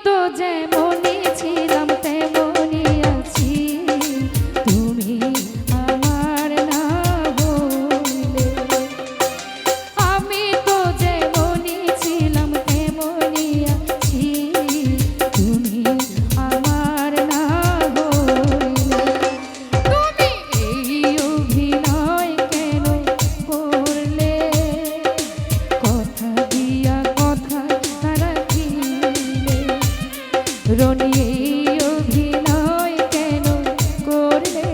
তো যেমনই ছিলাম তেমনই আছি, তুমি আমার না হইলে। আমি তো যেমনই ছিলাম তেমনই আছি, তুমি আমার না হইলে। তুমি এই অভিনয় কেন করলে? কথা দিয়া কথা না রাখিলে। রনি এই অভিনয় কেন করলে?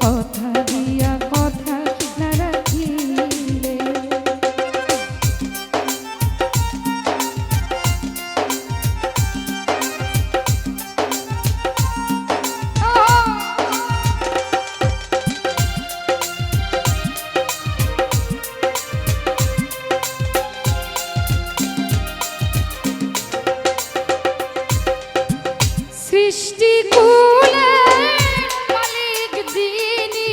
কথা দিয়া কথা না রাখিলে। সৃষ্টিকুলের মালিক যিনি,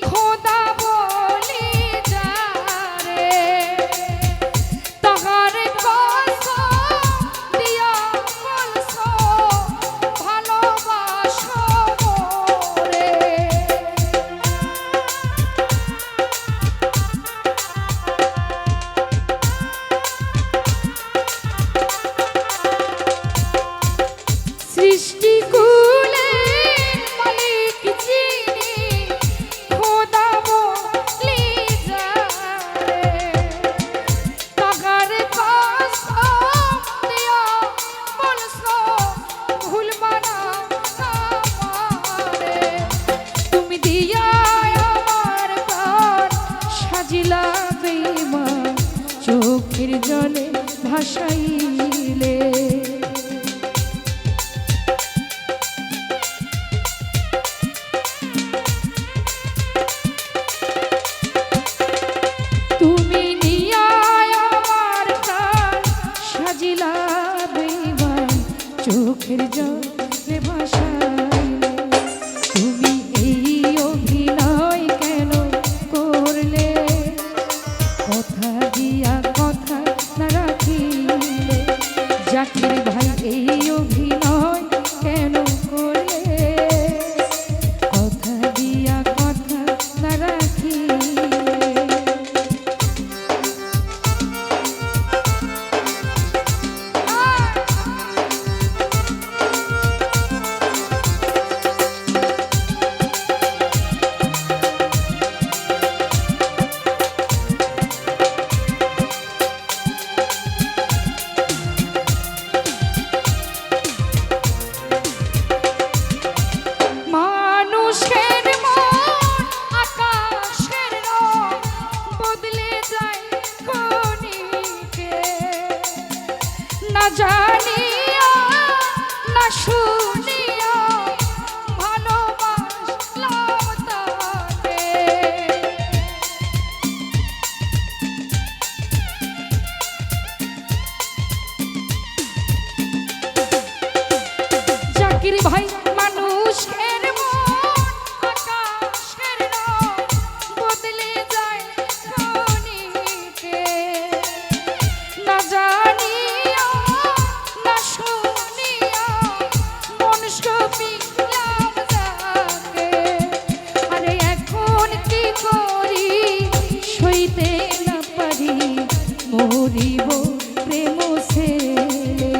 খোদা বলি যারে, তাহার কসম দিয়া বলছো ভালোবাসো মোরে। সৃষ্টিকুলের মালিক যিনি, খোদা বলি যারে, তাহার কসম দিয়া বলছো ভুলবা না আমারে। তুমি দিয়া আমার প্রাণ সাজিলা বেঈমান, চোখের জলে ভাসাইলে। তুমি নিয়া আমার প্রাণ সাজিলা বেঈমান, চোখের জলে ভাসাইলে। তুমি এই অভিনয় কেন করলে? কথা দিয়া কথা না রাখিলে। জাকির ভাই এই অভিনয় কেন করলে? কথা দিয়া কথা না রাখিলে। মানুষের মন আকাশের রং, বদলে যায় ক্ষণিকে। না জানিয়া না শুনিয়া ভালোবাসলাম তাকে। জাকির ভাই মানুষের মন আকাশের রং, বদলে যায় ক্ষণিকে। না জানিয়া না শুনিয়া মন সপিলাম যাকে। আরে এখন কি করি সইতে না পারি, মরিব প্রেম ছেড়ে।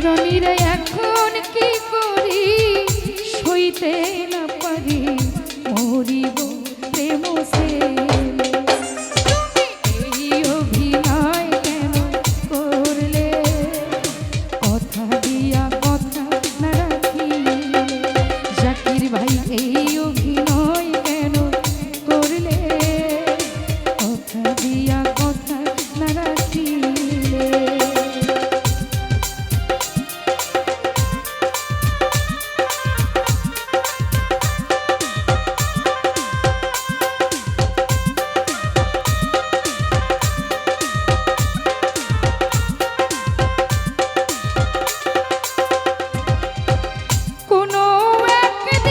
রনিরে এখন কি করি সইতে না পারি, মরিব প্রেম ছেড়ে। তুমি এই অভিনয় কেন করলে? কথা দিয়া কথা না রাখিলে। জাকির ভাই এই অভিনয় কেন করলে? কথা দিয়া কথা না রাখিলে। কোনো একদিন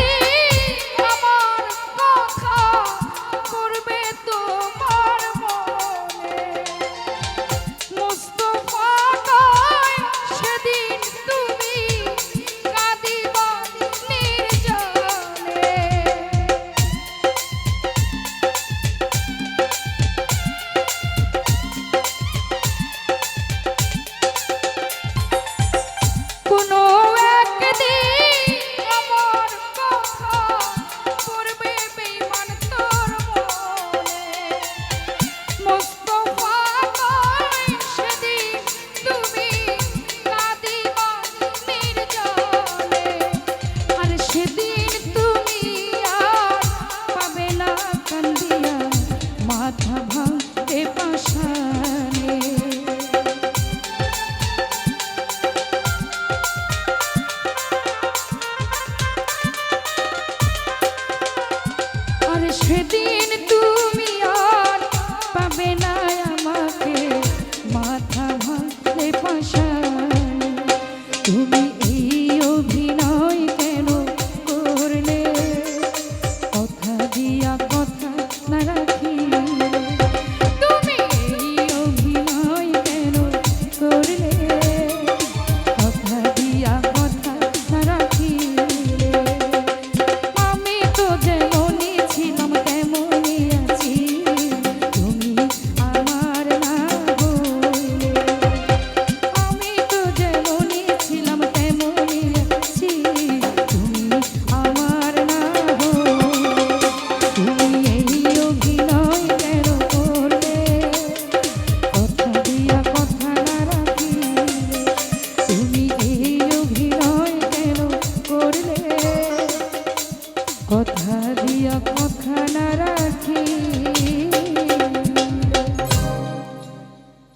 কথা দিয়া কথা না রাখি